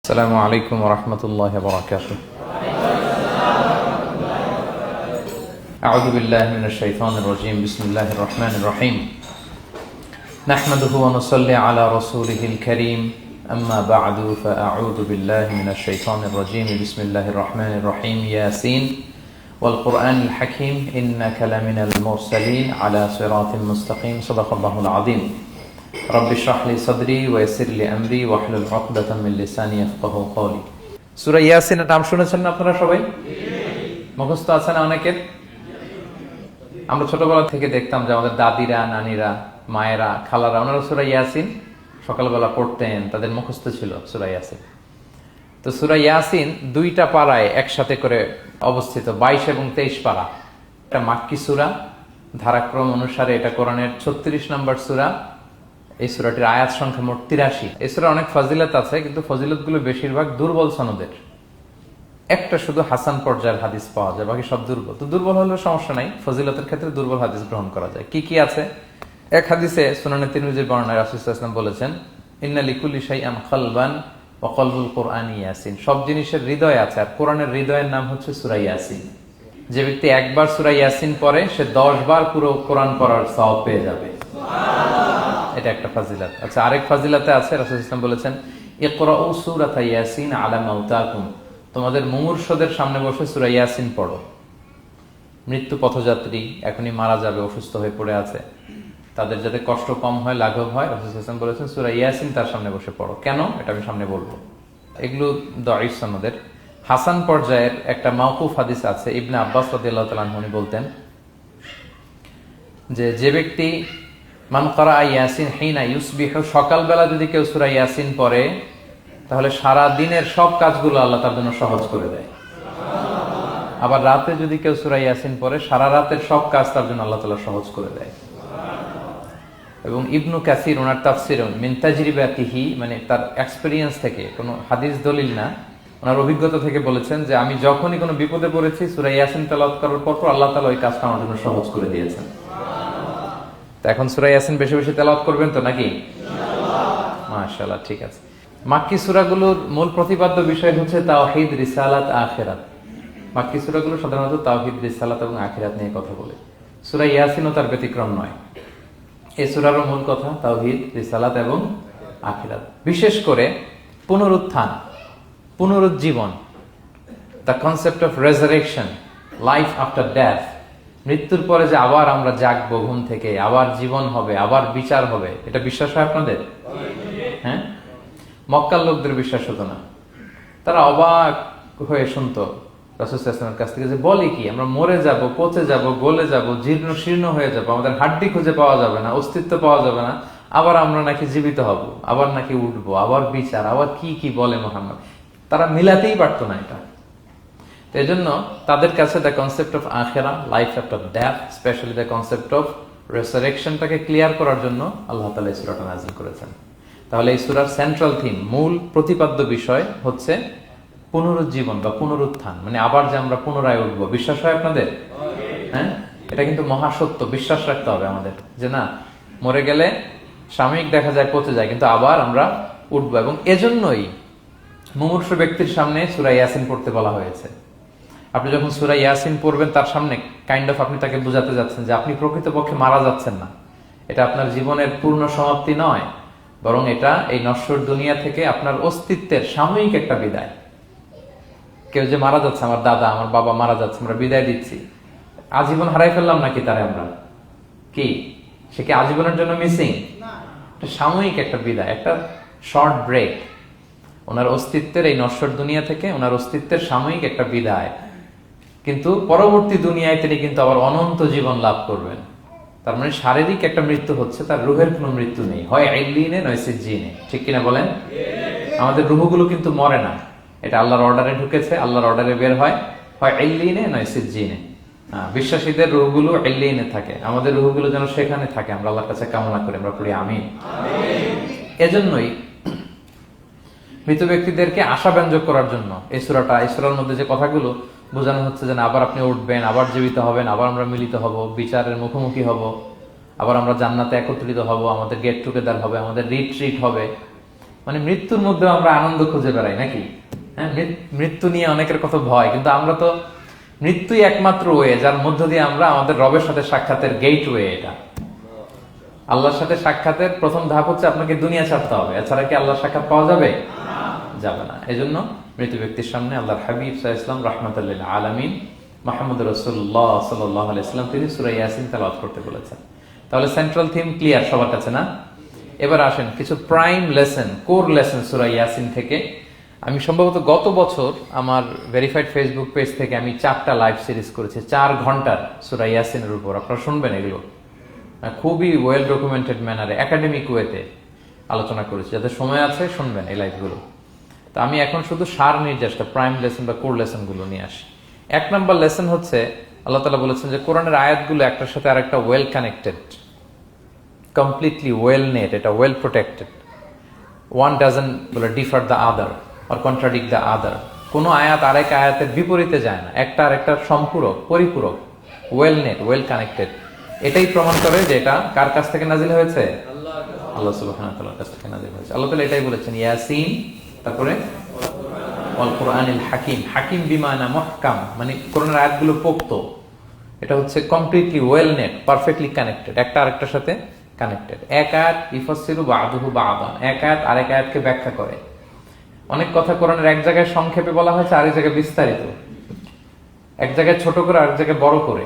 السلام عليكم ورحمة الله وبركاته. أعوذ بالله من الشيطان الرجيم. بسم الله الرحمن الرحيم. نحمده ونصلي على رسوله الكريم. أما بعد فأعوذ بالله من الشيطان الرجيم. بسم الله الرحمن الرحيم. ياسين والقرآن الحكيم إنك لمن المرسلين على صراط مستقيم. صدق الله العظيم. رب اشرح لي صدري ويسر لي امري واحلل عقدة من لساني يفقهوا قولي. সূরা ইয়াসিনের নাম শুনেছেন না আপনারা সবাই? মুখস্থ আছে না অনেকের? আমরা ছোটবেলা থেকে দেখতাম যে আমাদের দাদিরা, নানিরা, মায়েরা, খালারা ওনারা সূরা ইয়াসিন সকালবেলা পড়তেন, তাদের মুখস্থ ছিল সূরা ইয়াসিন। তো সূরা ইয়াসিন দুইটা পারায় একসাথে করে অবস্থিত, 22 এবং 23 পারা। এটা মাক্কি সূরা, ধারাক্রম অনুসারে এটা কোরআনের 36 নম্বর সূরা। এই সূরাটির আয়াত সংখ্যা মোট 83। এই সূরার অনেক ফজিলত আছে, কিন্তু ফজিলতগুলো বেশিরভাগ দুর্বল সনদের। একটা শুধু হাসান পর্যায়ের হাদিস পাওয়া যায়, বাকি সব দুর্বল। তো দুর্বল হলেও সমস্যা নাই, ফজিলতের ক্ষেত্রে দুর্বল হাদিস গ্রহণ করা যায়। কি কি আছে? এক হাদিসে সুনানে তিরমিজির বর্ণনায় রাসূল সাল্লাল্লাহু আলাইহি ওয়াসাল্লাম বলেছেন, ইন্না লিকুল্লি শাইআন কলবান ওয়া কলবুল কুরআনি ইয়াসিন। সব জিনিসের হৃদয় আছে, আর কোরআনের হৃদয়ের নাম হচ্ছে সূরা ইয়াসিন। যে ব্যক্তি একবার সূরা ইয়াসিন পড়ে, সে 10 বার পুরো কোরআন পড়ার সওয়াব পেয়ে যাবে। এটা একটা ফাজিলাত। আচ্ছা, আরেক ফাজিলাতে আছে, রাসূল সাল্লাল্লাহু আলাইহি ওয়াসাল্লাম বলেছেন, ইকরাউ সূরাতা ইয়াসিন আলা মাউতাকুম। তোমাদের মুমূর্ষদের সামনে বসে সূরা ইয়াসিন পড়ো। মৃত্যু পথযাত্রী এখনই মারা যাবে, অসুস্থ হয়ে পড়ে আছে, তাদের যাতে কষ্ট কম হয়, লাঘব হয়, রাসূল সাল্লাল্লাহু আলাইহি ওয়াসাল্লাম বলেছেন সূরা ইয়াসিন তার সামনে বসে পড়ো। কেন? এটা আমি সামনে বলবো। এগুলো দাঈফ সনদের। হাসান পর্যায়ের একটা মাওকুফ হাদিস আছে, ইবনে আব্বাস রাদিয়াল্লাহু তাআলা আনহু বলতেন যে ব্যক্তি মান ক্বারা ইয়াসিন হিনা ইউসবিহু, সকালবেলা যদি কেউ সূরা ইয়াসিন পড়ে, তাহলে সারা দিনের সব কাজগুলো আল্লাহ তার জন্য সহজ করে দেয়। আবার রাতে যদি কেউ সূরা ইয়াসিন পড়ে, সারা রাতের সব কাজ তার জন্য আল্লাহ তাআলা সহজ করে দেয়। এবং ইবনু কাসির ওনার তাফসির মিন তাজরিবাতিহি, মানে তার এক্সপেরিয়েন্স থেকে, কোনো হাদিস দলিল না, ওনার অভিজ্ঞতা থেকে বলেছেন যে আমি যখনই কোনো বিপদে পড়েছি, সূরা ইয়াসিন তেলাওয়াত করার পর আল্লাহ তাআলা ওই কাজটা আমার জন্য সহজ করে দিয়েছেন। এখন সূরা ইয়াসিন বেশি বেশি তেলাওয়াত করবেন তো নাকি? মাশাআল্লাহ, ঠিক আছে। মাক্কি সূরাগুলোর মূল প্রতিপাদ্য বিষয় হচ্ছে তাওহীদ, রিসালাত, আখিরাত। মাক্কি সূরাগুলো সাধারণত তাওহীদ, রিসালাত এবং আখিরাত নিয়ে কথা বলে। সূরা ইয়াসিনও তার ব্যতিক্রম নয়। এই সূরারও মূল কথা তাওহীদ, রিসালাত এবং আখিরাত। বিশেষ করে পুনরুত্থান, পুনরুজ্জীবন, the concept of resurrection, life after death, মৃত্যুর পরে যে আবার আমরা জাগবো ঘুম থেকে, আবার জীবন হবে, আবার বিচার হবে, এটা বিশ্বাস হয় আপনাদের? হ্যাঁ, মক্কার লোকদের বিশ্বাস হতো না। তারা অবাক হয়ে শুনতো রাসূল সাল্লাল্লাহু আলাইহি ওয়াসাল্লামের কাছ থেকে যে বলে কি, আমরা মরে যাব, পচে যাব, গলে যাব, জীর্ণ শীর্ণ হয়ে যাব, আমাদের হাড্ডি খুঁজে পাওয়া যাবে না, অস্তিত্ব পাওয়া যাবে না, আবার আমরা নাকি জীবিত হব, আবার নাকি উঠবো, আবার বিচার, আবার কি কি বলে মুহাম্মদ। তারা মিলাতেই পারতো না এটা। এই জন্য তাদের কাছে দ্য কনসেপ্ট অফ আখিরা, life after death, specially the concept of রেসারেকশনটাকে ক্লিয়ার করার জন্য আল্লাহ তাআলা এই সূরাটা নাযিল করেছেন। তাহলে এই সূরার সেন্ট্রাল থিম, মূল প্রতিপাদ্য বিষয় হচ্ছে পুনরুজ্জীবন বা পুনরুত্থান, মানে আবার যে আমরা পুনরায় উঠবো। বিশ্বাস হয় আপনাদের? হ্যাঁ, এটা কিন্তু মহাসত্য, বিশ্বাস রাখতে হবে আমাদের যে না, মরে গেলে সাময়িক দেখা যায় পচে যায়, কিন্তু আবার আমরা উঠবো। এবং এজন্যই মুমূর্ষু ব্যক্তির সামনে সূরা ইয়াসিন পড়তে বলা হয়েছে। আপনি যখন সূরা ইয়াসিন পড়বেন, তার সামনে কাইন্ড অফ আপনি তাকে বোঝাতে যাচ্ছেন যে আপনি প্রকৃতপক্ষে মারা যাচ্ছেন না, এটা আপনার জীবনের পূর্ণ সমাপ্তি নয়, বরং এটা এই নশ্বর দুনিয়া থেকে আপনার অস্তিত্বের সাময়িক একটা বিদায়। কেউ যে মারা যাচ্ছে, আমার দাদা, আমার বাবা মারা যাচ্ছে, আমরা বিদায় দিচ্ছি, আজীবন হারাই ফেললাম নাকি তারে আমরা? কি সে কি আজীবনের জন্য মিসিং? এটা সাময়িক একটা বিদায়, একটা শর্ট ব্রেক। ওনার অস্তিত্বের এই নশ্বর দুনিয়া থেকে ওনার অস্তিত্বের সাময়িক একটা বিদায়, কিন্তু পরবর্তী দুনিয়ায় তিনি কিন্তু আবার অনন্ত জীবন লাভ করবেন। তার মানে শারীরিক একটা মৃত্যু হচ্ছে, তার রুহের কোনো মৃত্যু নেই, হয় ইল্লিনে নয় সিজ্জিনে। ঠিক কিনা বলেন? আমাদের রুহগুলো কিন্তু মরে না, এটা আল্লাহর অর্ডারে ঢুকেছে, আল্লাহর অর্ডারে বের হয় ইল্লিনে নয় সিজ্জিনে। বিশ্বাসীদের রুহগুলো ইল্লিনে থাকে, আমাদের রুহগুলো যেন সেখানে থাকে, আমরা আল্লাহর কাছে কামনা করি, আমরা পড়ি আমিন। এজন্যই মৃত ব্যক্তিদেরকে আশাব্যঞ্জক করার জন্য এই সূরার মধ্যে যে কথাগুলো বোঝানো হচ্ছে যে আবার আপনি উঠবেন, আবার জীবিত হবেন, আবার আমরা মিলিত হব, বিচারের মুখোমুখি হব, আবার আমরা জান্নাতে একত্রিত হব, আমাদের গেট টুগেদার হবে, আমাদের রিট্রিট হবে, মানে মৃত্যুর মধ্যে আমরা আনন্দ খুঁজে বেড়াই নাকি? হ্যাঁ, মৃত্যু নিয়ে অনেকের কথা ভয়, কিন্তু আমরা তো মৃত্যুই একমাত্র ওয়ে যার মধ্য দিয়ে আমরা আমাদের রবের সাথে সাক্ষাতের গেট ওয়ে। এটা আল্লাহর সাথে সাক্ষাতের প্রথম ধাপ হচ্ছে আপনাকে দুনিয়া ছাড়তে হবে, এছাড়া কি আল্লাহর সাক্ষাৎ পাওয়া যাবে? যাবে না। এজন্য মৃত ব্যক্তির সামনে আল্লাহর হাবিব সাল্লাল্লাহু আলাইহি ওয়াসাল্লাম রাহমাতুল লিল আলামিন মুহাম্মদ রাসূলুল্লাহ সাল্লাল্লাহু আলাইহি ওয়াসাল্লাম তিনি সূরা ইয়াসিন তেলাওয়াত করতে বলেছেন। তাহলে সেন্ট্রাল থিম ক্লিয়ার সবার কাছে না? এবার আসেন কিছু প্রাইম লেসন, কোর লেসন সূরা ইয়াসিন থেকে। আমি সম্ভবত গত বছর আমার ভেরিফাইড ফেসবুক পেজ থেকে আমি 4টা লাইভ সিরিজ করেছি 4 ঘন্টার সূরা ইয়াসিনের উপর। আপনারা শুনবেন এগুলো, খুবই ওয়েল ডকুমেন্টেড ম্যানারে একাডেমিক ওয়েতে আলোচনা করেছি। যাদের সময় আছে শুনবেন এই লাইভগুলো। তো আমি এখন শুধু সার নির্যাসটা প্রাইম লেসন বা কোর লেসন গুলো নিয়ে আসি। 1 নম্বর লেসন হচ্ছে আল্লাহ তাআলা বলেছেন যে কোরআনের আয়াতগুলো একটার সাথে আরেকটা well connected, completely well knit, এটা well protected. One doesn't differ the other or contradict the other. কোনো আয়াত আরেক আয়াতের বিপরীতে যায় না, একটা আরেকটা সম্পূরক, পরিপূরক, ওয়েল নেট, ওয়েল কানেক্টেড। এটাই প্রমাণ করে যে এটা কার কাছ থেকে নাজিল হয়েছে? আল্লাহ সুবহানাহু ওয়া তাআলার কাছ থেকে নাজিল হয়েছে। আল্লাহ তাআলা এটাই বলেছেন ইয়াসিন, তারপরে ওয়াল কুরআনিল হাকিম। হাকিম বিমানা মুহকাম, মানে কোরআনের আয়াতগুলো পোক্ত। এটা হচ্ছে completely well net, perfectly connected, একটা আরেকটার সাথে কানেক্টেড। এক আয়াত ইফাসসিরু বা'দুহু বা'দান, এক আয়াত আরেক আয়াতকে ব্যাখ্যা করে। অনেক কথা কোরআনের এক জায়গায় সংক্ষেপে বলা হয়েছে, আরেক জায়গায় বিস্তারিত, এক জায়গায় ছোট করে আরেক জায়গায় বড় করে।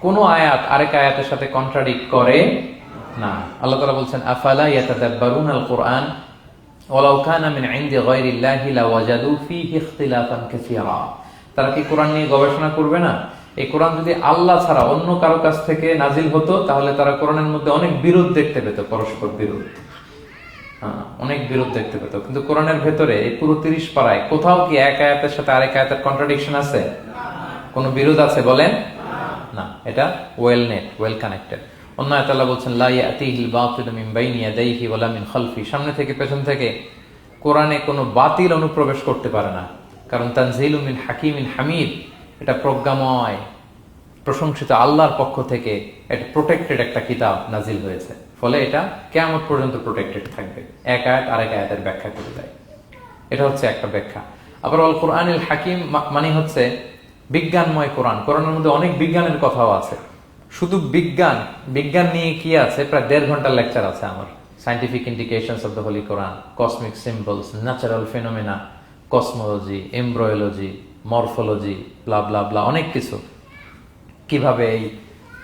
কোন আয়াত আরেক আয়াতের সাথে কন্ট্রাডিক্ট করে না। আল্লাহ তাআলা বলছেন আফালা ইয়াতাদাব্বারুনাল কুরআন ওয়ালাউ কানা মিন ইনদি গায়রিল্লাহি লাওয়াজাদু ফীহি ইখতিলাফান কাসীরা। তারা কি কোরআন নিয়ে গবেষণা করবে না? এই কোরআন যদি আল্লাহ ছাড়া অন্য কারো কাছ থেকে নাজিল হতো তাহলে তারা কোরআনের মধ্যে অনেক বিরোধ দেখতে পেত, পরস্পর বিরোধ, অনেক বিরোধ দেখতে পেত। কিন্তু কোরআনের ভেতরে এই পুরো 30 পারায় কোথাও কি এক আয়াতের সাথে আরেক আয়াতের কন্ট্রাডিকশন আছে? কোনো বিরোধ আছে বলেন? না, এটা ওয়েল নেট, ওয়েল কানেক্টেড। অন্য আয়াতে আল্লাহ বলছেন লা ইয়াতিহিল বাতিলু মিন বাইনি ইয়াদাইহি ওয়ালা মিন খালফি। সামনে থেকে পেছন থেকে কোরআনে কোনো বাতিল অনুপ্রবেশ করতে পারে না, কারণ তানজিলুম মিন হাকিমিন হামিদ, এটা প্রজ্ঞাময়, প্রশংসিত আল্লাহর পক্ষ থেকে এটা প্রোটেক্টেড একটা কিতাব নাজিল হয়েছে। ফলে এটা কিয়ামত পর্যন্ত প্রোটেক্টেড থাকবে। এক আয়াত আরেক আয়াতের ব্যাখ্যা করে দেয়, এটা হচ্ছে একটা ব্যাখ্যা। আবার আল কুরআনিল হাকিম মানে হচ্ছে বিজ্ঞানময় কোরআন। কোরআনের মধ্যে অনেক বিজ্ঞানের কথাও আছে। শুধু বিজ্ঞান, বিজ্ঞান নিয়ে কি আছে প্রায় 1.5 ঘন্টার লেকচার আছে আমার। Scientific indications of the holy Quran, cosmic symbols, natural phenomena, cosmology, embryology, morphology, blah blah blah, অনেক কিছু। কিভাবে এই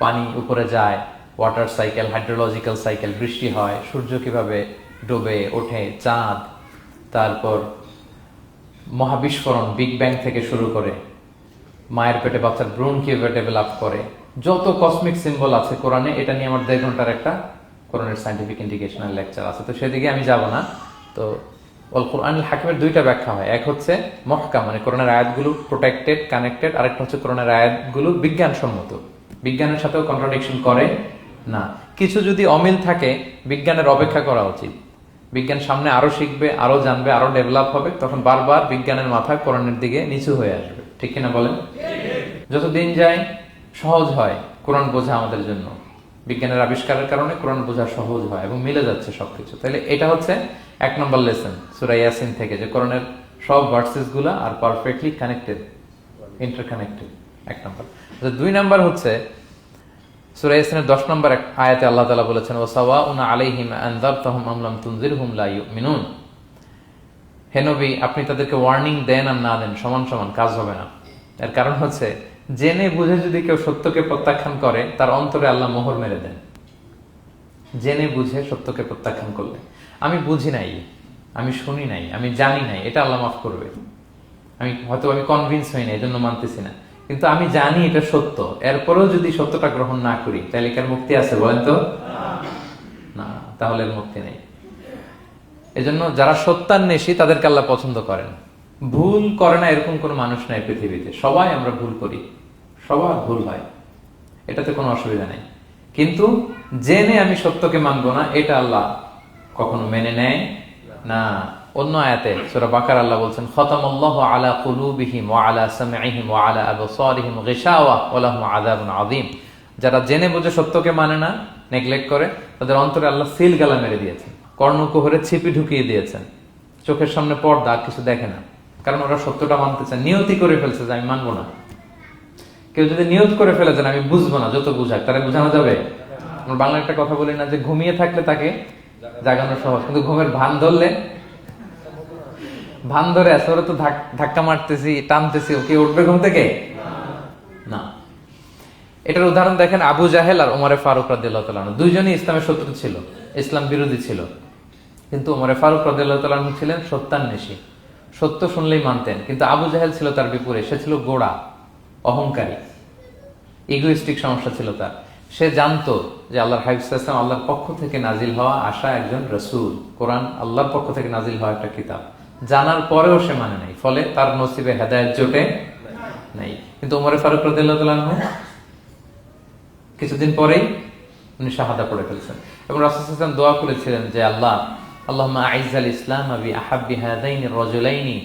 পানি উপরে যায়, ওয়াটার সাইকেল, হাইড্রোলজিক্যাল সাইকেল, বৃষ্টি হয়, সূর্য কিভাবে ডুবে ওঠে, চাঁদ, তারপর মহাবিস্ফোরণ, বিগ ব্যাং থেকে শুরু করে মায়ের পেটে বাচ্চার ভ্রূণ কিভাবে ডেভেলপ করে, যত কসমিক সিম্বল আছে কোরআনে, এটা নিয়ে আমার 1.5 ঘন্টার একটা কোরআনের সায়েন্টিফিক ইন্ডিকেশনাল লেকচার আছে। তো সেদিকে আমি যাব না। তো আল কুরআনুল হাকিমের 2টা ব্যাখ্যা হয়। এক হচ্ছে মুহকাম, মানে কোরআনের আয়াতগুলো প্রোটেক্টেড, কানেক্টেড। আরেকটা হচ্ছে কোরআনের আয়াতগুলো বিজ্ঞানসম্মত, বিজ্ঞানের সাথেও কন্ট্রাডিকশন করে না। কিছু যদি অমিল থাকে বিজ্ঞানের অপেক্ষা করা উচিত। বিজ্ঞান সামনে আরো শিখবে, আরো জানবে, আরো ডেভেলপ হবে, তখন বারবার বিজ্ঞানের মাথা কোরআনের দিকে নিচু হয়ে আসবে। ঠিক কিনা বলেন? যত দিন যায় সহজ হয় কোরআন বোঝা আমাদের জন্য। বিজ্ঞানের আবিষ্কারের কারণে কোরআন বোঝা সহজ হয় এবং মিলে যাচ্ছে সবকিছু। তাহলে এটা হচ্ছে 1 নম্বর লেসন সূরা ইয়াসিন থেকে, যে কোরআনের সব ভার্সেস গুলা আর পারফেক্টলি কানেক্টেড, ইন্টারকানেক্টেড। 1 নম্বর। 2 নম্বর হচ্ছে সূরা ইয়াসিনের 10 নম্বর আয়াতে আল্লাহ তাআলা বলেছেন ওয়াসাওয়াউন আলাইহিম আনযারতাহুম আম লাম তুনজিরহুম লা ইউমিনুন। হে নবী, আপনি তাদেরকে ওয়ার্নিং দেন আর না দেন সমান সমান, কাজ হবে না। এর কারণ হচ্ছে জেনে বুঝে যদি কেউ সত্যকে প্রত্যাখ্যান করে তার অন্তরে আল্লাহ মোহর মেরে দেন। জেনে বুঝে সত্যকে প্রত্যাখ্যান করলে, আমি বুঝি নাই, আমি শুনি নাই, আমি জানি নাই, এটা আল্লাহ মাফ করবে। আমি কনভিন্স হই না, এই জন্য মানতেছি না, কিন্তু আমি জানি এটা সত্য, এরপরেও যদি সত্যটা গ্রহণ না করি তাহলে কার মুক্তি আছে বলেন তো? না, তাহলে মুক্তি নেই। এজন্য যারা সত্যান্বেষী তাদেরকে আল্লাহ পছন্দ করেন। ভুল করে না এরকম কোন মানুষ নাই পৃথিবীতে। সবাই আমরা ভুল করি, সবার ভুল হয়, এটাতে কোনো অসুবিধা নেই। কিন্তু জেনে আমি সত্যকে মানবো না, এটা আল্লাহ কখনো মেনে নেয় না। অন্য আয়াতে সূরা বাকারা আল্লাহ বলছেন খতামাল্লাহু আলা কুলুবিহিম ওয়া আলা সামঈহিম ওয়া আলা আবসারিহিম গিশাওয়া ওয়া লাহুম আযাবুন আযীম। যারা জেনে বুঝে সত্যকে মানে না, নেগলেক্ট করে, তাদের অন্তরে আল্লাহ সিল গালা মেরে দিয়েছেন। কর্ণকুহরে ছিপি ঢুকিয়ে দিয়েছেন, চোখের সামনে পর্দা, আর কিছু দেখে না, কারণ ওরা সত্যটা মানতে চায়, নিয়তি করে ফেলছে যে আমি মানবো না। কেউ যদি নিয়ত করে ফেলে যে আমি বুঝবো না, যত বুঝাক তারা বোঝানো যাবে। আমরা বাংলা একটা কথা বলি না যে ঘুমিয়ে থাকলে তাকে জাগানো সহজ, কিন্তু ঘুমের ভান ধরে আছে, ওরা তো ধাক্কা মারতেছি, টানতেছি, ওকে উঠবে ঘুম থেকে না। এটার উদাহরণ দেখেন আবু জাহেল আর ওমরে ফারুক রাদিয়াল্লাহু তাআলা আনহু, দুইজনই ইসলামের শত্রু ছিল, ইসলাম বিরোধী ছিল, কিন্তু ওমরে ফারুক রাদিয়াল্লাহু তাআলা আনহু ছিলেন সত্যান্বেষী, সত্য শুনলেই মানতেন। কিন্তু আবু জাহেল ছিল তার বিপরীত, সে ছিল গোড়া, অহংকারী, ইগোইস্টিক সমস্যা ছিল তার। সে জানতো যে আল্লাহর হাবিব সাল্লাল্লাহু আলাইহি ওয়াসাল্লাম আল্লাহর পক্ষ থেকে নাজিল হওয়া আসা একজন রাসূল, কোরআন আল্লাহর পক্ষ থেকে নাজিল হওয়া একটা কিতাব, জানার পরেও সে মানে নাই, ফলে তার নসিবে হেদায়েত জোটে নাই। কিন্তু ওমর ফারুক রাদিয়াল্লাহু তাআলা আনহু কিছুদিন পরেই উনি শাহাদা পড়ে ফেলছেন, এবং রাসূল সাল্লাল্লাহু আলাইহি ওয়াসাল্লাম দোয়া করেছিলেন যে আল্লাহ, আল্লাহুম্মা আইজ্জাল ইসলাম বি আহাব্বি হাযাইনি রাজুলাইনি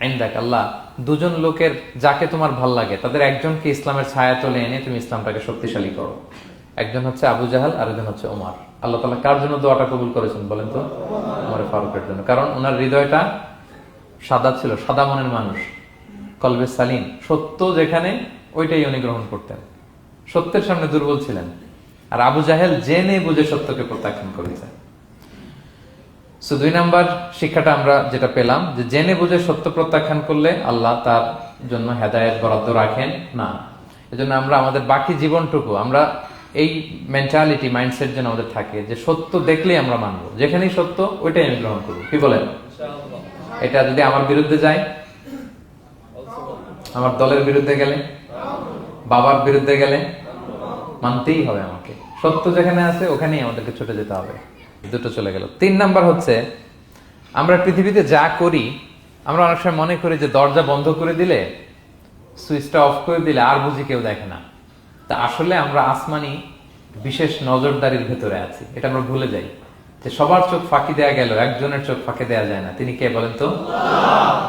ইনদাক, আল্লাহ দুজন লোকের যাকে তোমার ভাল লাগে তাদের একজনকে ইসলামের ছায়া তলে এনে তুমি ইসলামটাকে শক্তিশালী করো। একজন হচ্ছে আবু জাহাল, আর একজন হচ্ছে ওমর। আল্লাহ তাআলা কার জন্য দোয়াটা কবুল করেছেন বলেন তো? ওমর ফারুকের জন্য, কারণ ওনার হৃদয়টা সাদা ছিল, সাদা মনের মানুষ, কলবে সালিম, সত্য যেখানে ওইটাই উনি গ্রহণ করতেন, সত্যের সামনে দুর্বল ছিলেন। আর আবু জাহেল জেনে বুঝে সত্যকে প্রত্যাখ্যান করেছে। সো 2 নাম্বার শিক্ষাটা আমরা যেটা পেলাম, যে জেনে বুঝে সত্য প্রত্যাখ্যান করলে আল্লাহ তার জন্য হেদায়েত বরাদ্দ রাখেন না। এজন্য আমরা আমাদের বাকি জীবনটুকু আমরা এই মেন্টালিটি, মাইন্ডসেট যেন আমাদের থাকে যে সত্য দেখলেই আমরা মানবো, যেখানেই সত্য ওইটাই আমি গ্রহণ করবো। কি বলেন? এটা যদি আমার বিরুদ্ধে যায়, আমার দলের বিরুদ্ধে গেলে, বাবার বিরুদ্ধে গেলে, মানতেই হবে আমাকে। সত্য যেখানে আছে ওখানেই আমাদেরকে ছুটে যেতে হবে। দুটো চলে গেল। 3 নাম্বার হচ্ছে, আমরা পৃথিবীতে যা করি, আমরা অনেক সময় মনে করি যে দরজা বন্ধ করে দিলে, সুইচটা অফ করে দিলে আর বুঝি কেউ দেখে না। তা আসলে আমরা আসমানি বিশেষ নজরদারির ভেতরে আছি, এটা আমরা ভুলে যাই। যে সবার চোখ ফাঁকি দেয়া গেল, একজনের চোখ ফাঁকি দেয়া যায় না। তিনি কে বলেন তো?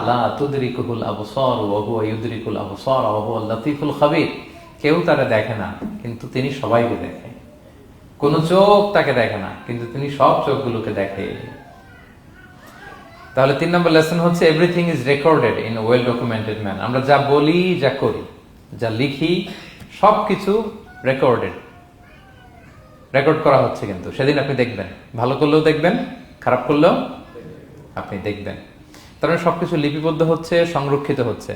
লা তুদরিকুল আবসার ওয়া হুয়া ইউদরিকুল আবসার ওয়া হুয়াল লাতীফুল খাবীর। কেউ তারে দেখে না, কিন্তু তিনি সবাইকে দেখে। কোন চোখ তাকে দেখে না, কিন্তু তিনি সব চোখগুলোকে দেখে। তাহলে 3 নম্বর লেসন হচ্ছে, everything is recorded in well documented man. আমরা যা বলি, যা করি, যা লিখি, সবকিছু রেকর্ড করা হচ্ছে। কিন্তু সেদিন আপনি দেখবেন, ভালো করলেও দেখবেন, খারাপ করলেও আপনি দেখবেন। তার মানে সবকিছু লিপিবদ্ধ হচ্ছে, সংরক্ষিত হচ্ছে।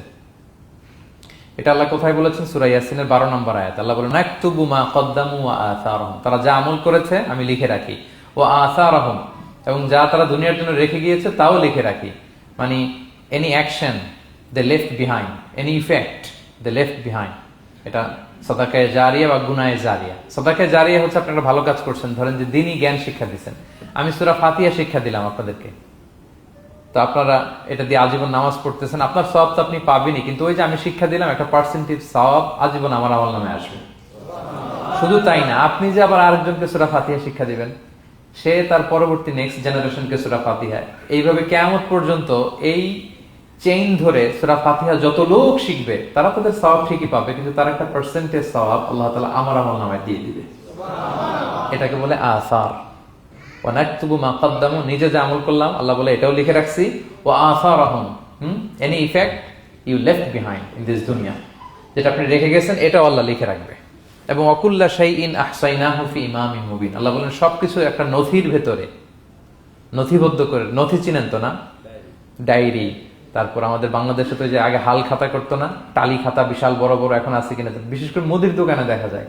এটা আল্লাহ কোথায় বলেছেন? সূরা ইয়াসিনের 12 নম্বর আয়াত। আল্লাহ বলেন, নাকতুবু মা কদ্দামু ওয়া আসারহুম, তারা যা আমল করেছে আমি লিখে রাখি। ওয়া আসারহুম, এবং যা তারা দুনিয়ার জন্য রেখে গিয়েছে তাও লিখে রাখি। মানে এনি অ্যাকশন দে লেফট বিহাইন্ড, এনি ইফেক্ট দে লেফট বিহাইন্ড। এটা সাদাকায়ে জারিয়া বা গুনায়ে জারিয়া। সাদাকায়ে জারিয়া হচ্ছে আপনি একটা ভালো কাজ করছেন, ধরেন যে দ্বীনি জ্ঞান শিক্ষা দিচ্ছেন। আমি সূরা ফাতিহা শিক্ষা দিলাম আপনাদেরকে, তো আপনারা এটা দিয়ে আজীবন নামাজ পড়তেছেন, আপনার সওয়াব তো আপনি পাবেনই, কিন্তু ওই যে আমি শিক্ষা দিলাম, একটা পার্সেন্টেজ সওয়াব আজীবন আমার আমল নামে আসবে। শুধু তাই না, আপনি যে আবার আরেকজনকে সূরা ফাতিহা শিক্ষা দিবেন, সে তার পরবর্তী নেক্সট জেনারেশনকে সূরা ফাতিহা, এইভাবে কিয়ামত পর্যন্ত এই চেইন ধরে সূরা ফাতিহা যত লোক শিখবে তারা তাদের সওয়াব ঠিকই পাবে, কিন্তু তার একটা পার্সেন্টেজ সওয়াব আল্লাহ তাআলা আমার আমল নামায় দিয়ে দিবে। এটাকে বলে আসার। ওয়া নাকতুবু মা কদ্দামু, নিজে যে আমল করলাম আল্লাহ বলে এটাও লিখে রাখছি। ওয়া আসারহুম, any effect you left behind in this দুনিয়া, যেটা আপনি রেখে গেছেন এটাও আল্লাহ লিখে রাখবে। এবং ওয়াকুল্লা শাইইন আহসাইনাহু ফি ইমামিন মুবিন, আল্লাহ বলেন সবকিছু একটা নথির ভেতরে নথিবদ্ধ করে। নথি চিনেন তো না? ডায়েরি। তারপর আমাদের বাংলাদেশে তো যে আগে হাল খাতা করতো না, টালি খাতা বিশাল বড় বড়, এখন আছে কিনা, বিশেষ করে মুদির দোকানে দেখা যায়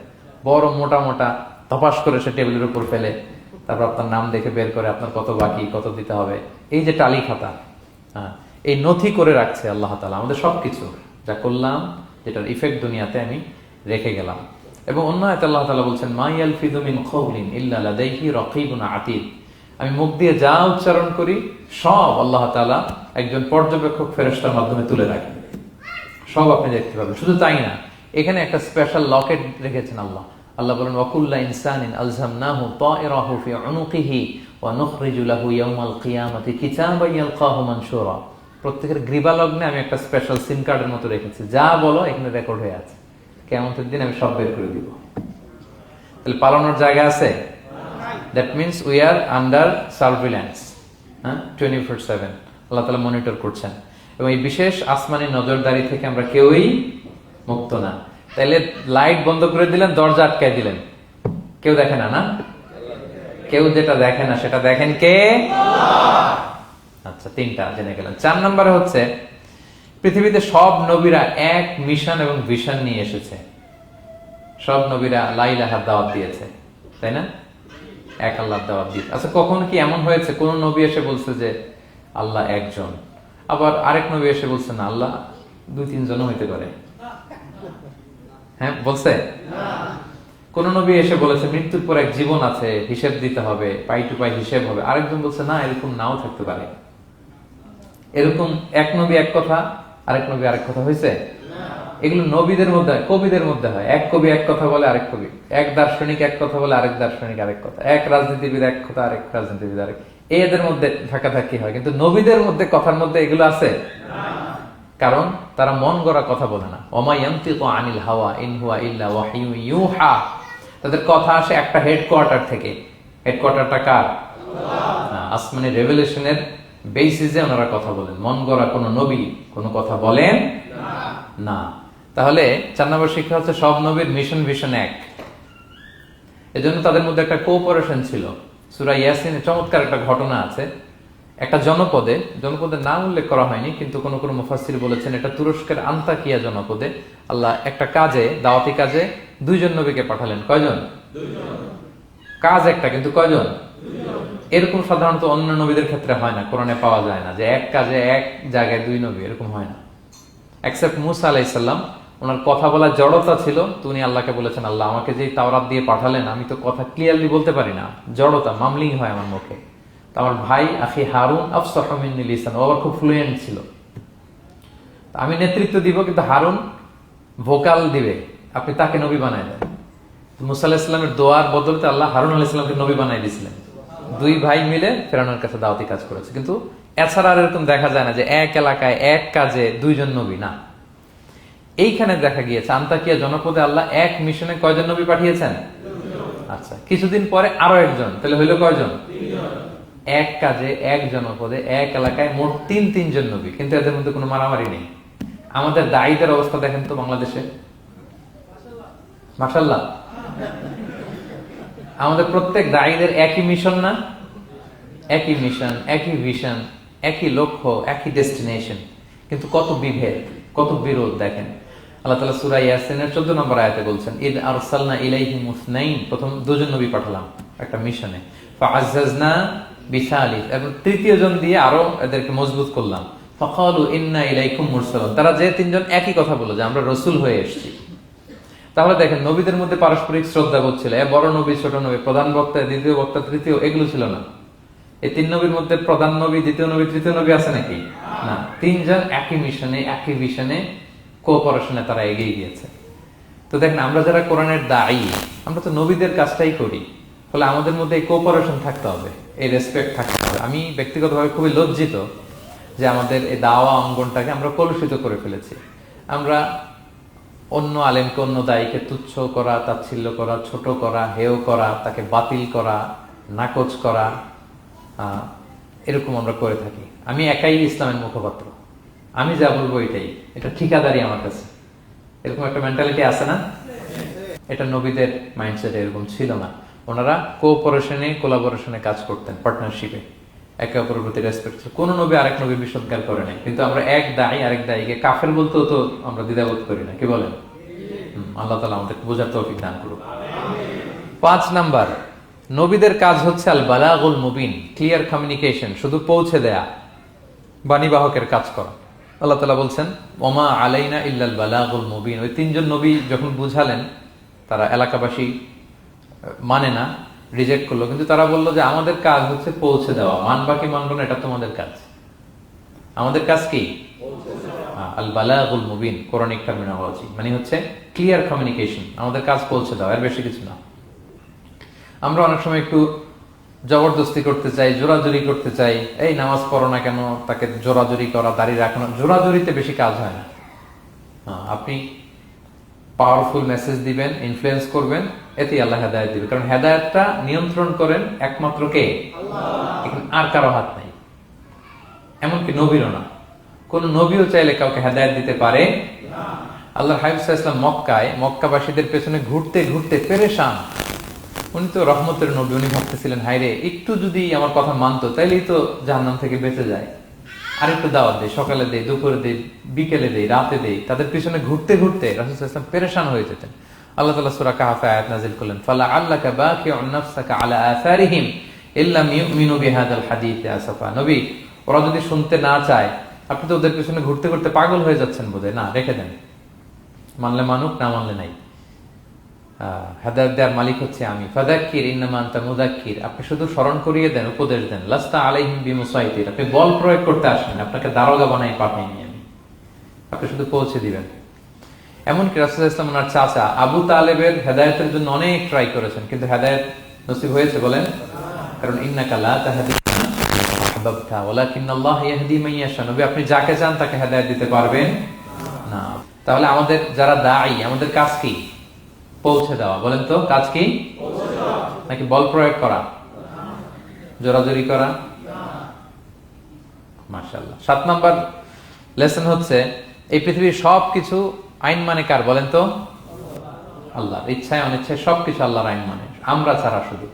বড় মোটা মোটা ধপাস করে সে টেবিলের উপর ফেলে, তারপর আপনার নাম দেখে বের করে আপনার কত বাকি, কত দিতে হবে। এই যে টালি খাতা, এই নথি করে রাখছে আল্লাহ তাআলা আমাদের সবকিছু যা করলাম, যেটার ইফেক্ট দুনিয়াতে আমি রেখে গেলাম। এবং অন্য আয়াতে আল্লাহ তাআলা বলছেন, মা ইয়ালফিযু মিন কাওলিন ইল্লা লাদাইহি রাকীবুন আতীদ, আমি মুখ দিয়ে যা উচ্চারণ করি সব আল্লাহ তাআলা একজন পর্যবেক্ষক ফেরেশতার মাধ্যমে তুলে রাখেন, সব আপনি দেখতে পাবেন। শুধু তাই না, এখানে একটা স্পেশাল লকেট রেখেছেন আল্লাহ। আল্লাহ বলেন, ওয়াকুল্লা ইনসানিন আলজামনাহু তায়রাহু ফি উনুকিহি ওয়া নুখরিজু লাহু ইয়াওমাল কিয়ামাতি কিতাবান ইয়ালকাহু মানশুরা। প্রত্যেকের গ্রীবালগ্নে আমি একটা স্পেশাল সিম কার্ডের মতো রেখেছি, যা বলো এখানে রেকর্ড হয়ে আছে, কিয়ামতের দিন আমি সব বের করে দিব। তাহলে পালানোর জায়গা আছে? That means we are under surveillance, হ্যাঁ, 24/7 আল্লাহ তাআলা মনিটর করছেন, এবং এই বিশেষ আসমানি নজরদারি থেকে আমরা কেউই মুক্ত না। তাইলে লাইট বন্ধ করে দিলেন, দরজা আটকায় দিলেন, কেউ দেখে না, না? কেউ যেটা দেখে না সেটা দেখেন কে? আচ্ছা, তিনটা জেনে গেলেন। 4 নম্বরে হচ্ছে পৃথিবীতে সব নবীরা এক মিশন এবং ভিশন নিয়ে এসেছে। সব নবীরা লা ইলাহার দাওয়াত দিয়েছে, তাই না? এক আল্লাহর দাওয়াত দিয়েছে। আচ্ছা, কখন কি এমন হয়েছে কোন নবী এসে বলছে যে আল্লাহ একজন, আবার আরেক নবী এসে বলছে না আল্লাহ 2-3 জন হইতে পারে? হ্যাঁ, বলছে? কোন নবী এসে বলেছে মৃত্যুর পর এক জীবন আছে, হিসেব দিতে হবে, পাই টু পাই হিসেব হবে? আরেকজন বলছে না, এরকম নাও থাকতে পারে। এরকম এক নবী এক কথা, আরেক নবী আরেক কথা হয়েছে? এগুলো নবীদের মধ্যে হয়, কবিদের মধ্যে হয়। এক কবি এক কথা বলে, আরেক কবি, এক দার্শনিক এক কথা বলে, আরেক দার্শনিক আরেক কথা, এক রাজনীতিবিদ এক কথা, আরেক রাজনীতিবিদ আরেক। এদের মধ্যে ধাক্কাধাক্কি হয়, কিন্তু নবীদের মধ্যে কথার মধ্যে এগুলো আছে? কারণ তারা মন গড়া কথা বলে না। ওমা ইয়ানতিকু আনিল হাওয়া ইন হুয়া ইল্লা ওয়াহিয়ু ইউহা। তাদের কথা আসে একটা হেডকোয়ার্টার থেকে। হেডকোয়ার্টারটা কার? আসমানি রেভেলেশনের বেসিসে ওনারা কথা বলেন। মন গড়া কোনো নবী কোনো কথা বলেন না। তাহলে 4 নম্বর শিক্ষা হচ্ছে সব নবীর মিশন ভিশন এক। এজন্য তাদের মধ্যে একটা কোঅপারেশন ছিল। সূরা ইয়াসিনে চমৎকার একটা ঘটনা আছে। একটা জনপদের নাম উল্লেখ করা হয়নি, কিন্তু কোন কোন মুফাসসির বলেছেন এটা তুরস্কের আন্তাকিয়া জনপদে আল্লাহ একটা কাজে, দাওয়াতি কাজে 2 জন নবীকে পাঠালেন। কয়জন? 2 জন। কাজ একটা, কিন্তু কয়জন? 2 জন। এরকম সাধারণত অন্য নবীদের ক্ষেত্রে হয় না, কোরআনে পাওয়া যায় না যে এক কাজে এক জায়গায় 2 নবী, এরকম হয় না। এক্সেপ্ট মুসা আলাইহিস সালাম, ওনার কথা বলার জড়তা ছিল, তো উনি আল্লাহকে বলেছেন আল্লাহ আমাকে যেই তাওরাত দিয়ে পাঠালেন আমি তো কথা ক্লিয়ারলি বলতে পারি না, জড়তা, মামলিং হয় আমার মুখে। তো আমার ভাই আখি হারুন আফসাহু মিন্নি লিসান, ও আবার খুব ফ্লুয়েন্ট ছিল। আমি নেতৃত্ব দিব, কিন্তু হারুন ভোকাল দিবে, আপনি তাকে নবী বানায় দেন। মুসা আলাইহিস সালামের দোয়ার বদলতে আল্লাহ হারুন আলাইহিস সালামকে নবী বানাই দিয়েছিলেন। 2 ভাই মিলে ফেরাউনের কাছে দাওয়াতি কাজ করেছে। কিন্তু এছাড়া আর এরকম দেখা যায় না যে এক এলাকায় এক কাজে 2 জন নবী, না। এইখানে দেখা গিয়েছে আন্তাকিয়া জনপদে আল্লাহ এক মিশনে কয়জন নবী পাঠিয়েছেন? 2 জন। আচ্ছা, কিছুদিন পরে আরো একজন, তাহলে হইল কয়জন? 3 জন। এক কাজে এক জনপদে এক এলাকায় মোট 3 জন নবী, কিন্তু এদের মধ্যে কোনো মারামারি নেই। আমাদের দায়ীদের অবস্থা দেখেন তো বাংলাদেশে, মাশাআল্লাহ। আমাদের প্রত্যেক দায়ীদের একই মিশন না? একই মিশন, একই ভিশন, একই লক্ষ্য, একই ডেস্টিনেশন, কিন্তু কত বিভেদ, কত বিরোধ দেখেন। আল্লাহ তাআলা সূরা ইয়াসিনের 14 নম্বর আয়াতে বলছেন ইদ আরসালনা ইলাইহিম মুসনাইন, প্রথম 2 জন নবী পাঠালাম একটা মিশনে, ফাআজ্জাজনা বিসালিস, এবং 3য় জন দিয়ে আরো এদেরকে মজবুত করলাম। ফাকালু ইন্না ইলাইকুম মুরসালুন, তারা যে 3 জন একই কথা বলল যে আমরা রাসূল হয়ে এসেছি। তাহলে দেখেন নবীদের মধ্যে পারস্পরিক শ্রদ্ধাবোধ ছিল। বড় নবী, ছোট নবী, প্রধান বক্তা, দ্বিতীয় বক্তা, তৃতীয়, এগুলো ছিল না। এই 3 নবীর মধ্যে প্রধান নবী, দ্বিতীয় নবী, তৃতীয় নবী আছে নাকি? না। 3 জন একই মিশনে, একই ভিশনে, কোঅপারেশনে তারা এগিয়ে গিয়েছে। তো দেখেন আমরা যারা কোরআনের দায়ী, আমরা তো নবীদের কাজটাই করি, ফলে আমাদের মধ্যে এই কোঅপারেশন থাকতে হবে, এই রেসপেক্ট থাকতে হবে। আমি ব্যক্তিগতভাবে খুবই লজ্জিত যে আমাদের এই দাওয়া অঙ্গনটাকে আমরা কলুষিত করে ফেলেছি। আমরা অন্য আলেমকে, অন্য দায়ীকে তুচ্ছ করা, তাচ্ছিল্য করা, ছোট করা, হেয় করা, তাকে বাতিল করা, নাকচ করা, এরকম আমরা করে থাকি। আমি একাই ইসলামের মুখপাত্র, আমি যা বলবো এটাই, এটা ঠিকাদারি আমার কাছে, এরকম একটা মেন্টালিটি আছে না? এটা নবীদের মাইন্ডসেট এরকম ছিল না। ওনারা কোঅপারেশনে, কোলাবোরেশনে কাজ করতেন, পার্টনারশিপে, একে অপরের প্রতি রেসপেক্ট ছিল। কোন নবী আরেক নবীর বিসৎকার করে নাই, কিন্তু আমরা এক দায়ী আরেক দায়ীকে কাফের বলতেও তো আমরা দ্বিধাবোধ করি না, কি বলেন? আল্লাহ তাআলা আমাদের বোঝার তৌফিক দান করুন। 5 নাম্বার, নবীদের কাজ হচ্ছে আল বালাগুল মুবিন, ক্লিয়ার কমিউনিকেশন, শুধু পৌঁছে দেয়া, বাণীবাহকের কাজ করা। আল্লাহ তাআলা বলছেন ওমা আলাইনা ইল্লাল বালাগুল মুবিন। ওই 3 জন নবী যখন বুঝালেন, তারা এলাকাবাসী মানে না, রিজেক্ট করলো, কিন্তু তারা বললো যে আমাদের কাজ হচ্ছে পৌঁছে দেওয়া, মানবা কি মানবো না এটা তোমাদের কাজ। আমাদের কাজ কি? আল বালাগুল মুবিন, কোরআনিক টার্মিনোলজি, মানে হচ্ছে ক্লিয়ার কমিউনিকেশন, আমাদের কাজ পৌঁছে দেওয়া, এর বেশি কিছু না। আমরা অনেক সময় একটু জবরদস্তি করতে চাই, জোরাজুরি করতে চাই, এই নামাজ পড়ো না কেন, তাকে জোরাজুরি করা, দাঁড়িয়ে রাখানো, জোরাজুরিতে বেশি কাজ হয় না। আপনি পাওয়ারফুল মেসেজ দিবেন, ইনফ্লুয়েন্স করবেন, এতেই আল্লাহ হেদায়েত দিবে। কারণ হেদায়েতটা নিয়ন্ত্রণ করেন একমাত্র কে? আল্লাহ। আর কারো হাত নাই, এমনকি নবীরও না। কোন নবীও চাইলে কাউকে হেদায়েত দিতে পারে না। আল্লাহর হাবিব সাল্লাল্লাহু আলাইহি ওয়াসাল্লাম মক্কায় মক্কাবাসীদের পেছনে ঘুরতে ঘুরতে পেরেশান। উনি তো রহমতের নবী, উনি ভাবতেছিলেন হায়রে একটু যদি আমার কথা মানতো তাইলেই তো জাহান্নাম থেকে বেঁচে যায়। আর একটু দাওয়াত দেই, সকালে দেই, দুপুরে দেই, বিকেলে দেই, রাতে দেই। তাদের পিছনে ঘুরতে ঘুরতে রাসূল সাল্লাল্লাহু আলাইহি ওয়াসাল্লাম পেরেশান হয়ে যেতেন। আল্লাহ তাআলা সূরা কাহফে আয়াত নাযিল করলেন, ফালা আল্লাকা বাকিউন নাফসাকা আলা আসারিহিম ইল্লাম ইউমিনু বিহাদাল হাদীসি আসাফা। নবী, ওরা যদি শুনতে না চায়, আপনি তো ওদের পিছনে ঘুরতে ঘুরতে পাগল হয়ে যাচ্ছেন বোধহয়, না রেখে দেন, মানলে মানুক, না মানলে নাই। হেদায়েত দেওয়ার মালিক হচ্ছে আমি। ফাযাক্কির ইন্নামা আনতা মুযাক্কির, আপনি শুধু স্মরণ করিয়ে দেন, উপদেশ দেন। লাস্তা আলাইহিম বিমুসাইতির, আপনি বল প্রয়োগ করতে আসেন, আপনাকে দারোগা বানাই পাঠাইনি আমি, আপনি শুধু পৌঁছে দিবেন। এমনকি রাসূল সাল্লাল্লাহু আলাইহি ওয়াসাল্লাম ওনার চাচা আবু তালেবের হেদায়েতের জন্য অনেক ট্রাই করেছেন, কিন্তু হেদায়েত নসিব হয়েছে বলেন? কারণ ইন্নাকা লা তাহদি মান আহবাবতা ওয়ালাকিন্নাল্লাহ ইয়াহদি মান ইয়াশা। নবী, আপনি যাকে চান তাকে হেদায়েত দিতে পারবেন না। তাহলে আমাদের যারা দাঈ, আমাদের কাজ কি? পৌঁছে দেওয়া। বলেন তো, কাজ কি? নাকি বল প্রয়োগ করা, জোরাজোরি করা? মাশাআল্লাহ। 7 নাম্বার লেসন হচ্ছে, এই পৃথিবীর সবকিছু আইন মানে কার? বলেন তো? আল্লাহ। ইচ্ছায় অনিচ্ছায় সবকিছু আল্লাহর আইন মানে, আমরা ছাড়া শুধু।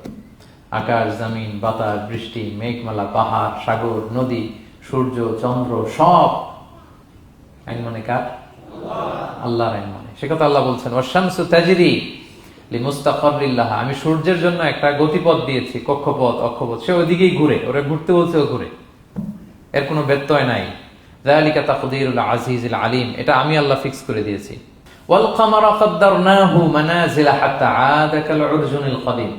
আকাশ, জমিন, বাতাস, বৃষ্টি, মেঘমালা, পাহাড়, সাগর, নদী, সূর্য, চন্দ্র, সব আইন মানে কার? আল্লাহর আইন মানে। সে কথা আল্লাহ বলছেন, ওয়াশ-শামসু তাজরি লিমুস্তাকাররিল লাহা, আমি সূর্যের জন্য একটা গতিপথ দিয়েছি, কক্ষপথ, অক্ষপথ, সে ওইদিকেই ঘুরে, ওরা ঘুরতে বলছে ও ঘুরে, এর কোনো ব্যত্যয় নাই। যালিকা তাকদীরুল আজিজিল আলিম, এটা আমি আল্লাহ ফিক্স করে দিয়েছি। ওয়াল কামারা কাদ্দারনাহু মানাজিলা হাত্তা আদা কাল উরজুনিল কাদিম,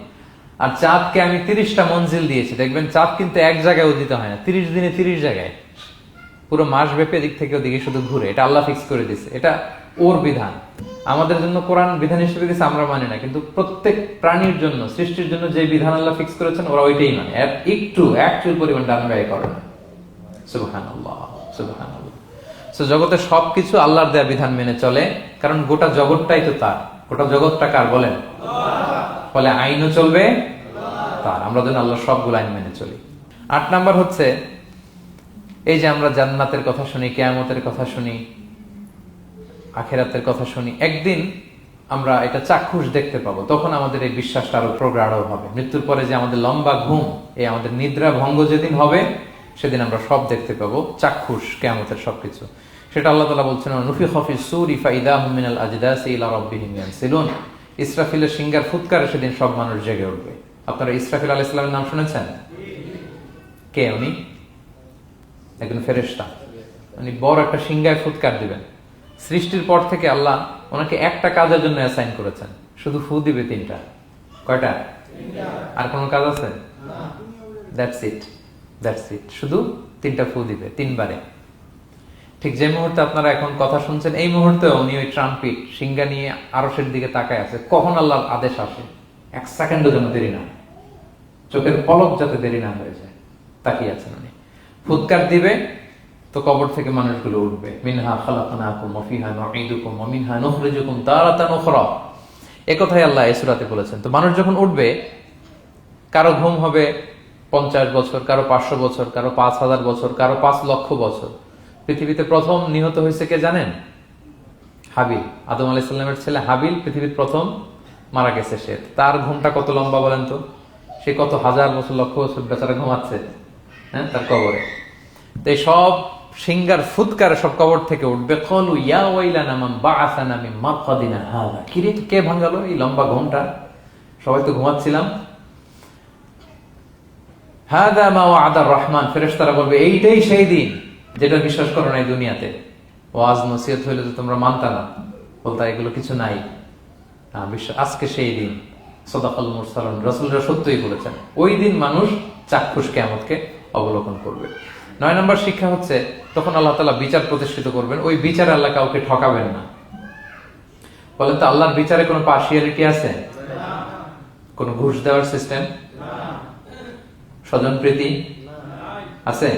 আর চাঁদকে আমি 30টা মঞ্জিল দিয়েছি। দেখবেন চাঁদ কিন্তু এক জায়গায় উদিত হয় না, 30 দিনে 30 জায়গায়, পুরো মাস ব্যাপী এদিক থেকে ওদিকে শুধু ঘুরে। এটা আল্লাহ ফিক্স করে দিয়েছে, এটা ওর বিধান। আমাদের জন্য কোরআন বিধান হিসেবে দিয়েছে, আমরা মানি না, কিন্তু প্রত্যেক প্রাণীর জন্য, সৃষ্টির জন্য যে বিধান আল্লাহ ফিক্স করেছেন ওরা ওইটাই মানে, একটু একচুল পরিমাণ ডান ব্যয় করে না। সুবহানাল্লাহ, সুবহানাল্লাহ। সো জগতের সবকিছু আল্লাহর দেয়া বিধান মেনে চলে, কারণ গোটা জগৎটাই তো তার। গোটা জগৎটা কার বলেন? ফলে আইনও চলবে তার। আমরা যেন আল্লাহর সবগুলো আইন মেনে চলি। 8 নাম্বার হচ্ছে, এই যে আমরা জান্নাতের কথা শুনি, কিয়ামতের কথা শুনি, আখিরাতের কথা শুনি, একদিন আমরা এটা চাক্ষুষ দেখতে পাবো, তখন আমাদের এই বিশ্বাসটা আরো প্রগাঢ় হবে। মৃত্যুর পরে যে আমাদের লম্বা ঘুম, এই আমাদের নিদ্রা ভঙ্গ যেদিন হবে, সেদিন আমরা সব দেখতে পাবো, চাক্ষুষ কিয়ামতের সবকিছু। সেটা আল্লাহ তাআলা বলছেন, নুফিখা ফিস সূরি ফাইদাহুম মিনাল আজদাসি ইলা রাব্বিহিম ইয়ানসিলুন, ইসরাফিলের সিংহার ফুৎকারে সেদিন সব মানুষ জেগে উঠবে। আপনারা ইসরাফিল আলাইহিস সালামের নাম শুনেছেন? কে উনি? একজন ফেরেশতা। উনি বড় একটা সিংহায় ফুৎকার দিবেন। সৃষ্টির পর থেকে আল্লাহ ওনাকে একটা কাজের জন্য অ্যাসাইন করেছেন, শুধু ফু দিবে 3টা। কয়টা? আর কোনো কাজ আছে? দ্যাটস ইট, দ্যাটস ইট, শুধু 3টা ফু দিবে 3 বারে। ঠিক যে মুহূর্তে আপনারা এখন কথা শুনছেন, এই মুহূর্তে উনি ওই ট্রাম্পিট সিংহা নিয়ে আরশের দিকে তাকায় আছে, কখন আল্লাহর আদেশ আসে 1 সেকেন্ডের জন্য দেরি না, চোখের পলক যাতে দেরি না হয়ে যায়, তাকিয়ে আছেন উনি। ফুৎকার দিবে তো কবর থেকে মানুষগুলো উঠবে। মিনহা খালাকনাকুম ওয়া ফিহা নুঈদুকুম ওয়া মিনহা নুখরিজুকুম তারাতান উখরা, এই কথাই আল্লাহ এই সূরাতে বলেছেন। তো মানুষ যখন উঠবে, কারো ঘুম হবে 50 বছর, কারো 500 বছর, কারো 5000 বছর, কারো 5 লক্ষ বছর। পৃথিবীতে প্রথম নিহত হয়েছে কে জানেন? হাবিল, আদম আলাইহিস সালামের ছেলে হাবিল পৃথিবীর প্রথম মারা গেছে। সে, তার ঘুমটা কত লম্বা বলেন তো? সে কত হাজার বছর, লক্ষ বছর বেচারা ঘুমাচ্ছে, হ্যাঁ, তার কবরে। তো এই সব সিংহার ফুৎকারে সব কবর থেকে উঠবে। ক্বালু ইয়া ওয়াইলানা মান বাআসানা মিন মারকাদিনা হাযা, কি রে, কে ভাঙালো এই লম্বা ঘুমটা? সবাই তো ঘুমাচ্ছিলাম। হাযা মা ওয়া'দার রহমান, ফেরেশতারা বলবে এইটাই সেই দিন যেটা বিশ্বাস করো না এই দুনিয়াতে। ওয়াজ নসিহত হইলে তো তোমরা মানতা না, বলতা এগুলো কিছু নাই। আজকে সেই দিন। সাদাকাল মুরসালুন, রাসূলরা সত্যই বলেছেন। ওই দিন মানুষ চাক্ষুষ কিয়ামতকে অবলোকন করবে। 9 নম্বর শিক্ষা হচ্ছে, তখন আল্লাহ তাআলা বিচার প্রতিষ্ঠিত করবেন। ওই বিচারে আল্লাহ কাউকে ঠকাবেন না। বলেন তো, আল্লাহর বিচারে কোনো পার্সিয়ালিটি আছে? কোন ঘুষ দেওয়ার সিস্টেম? স্বজনপ্রীতি আছে?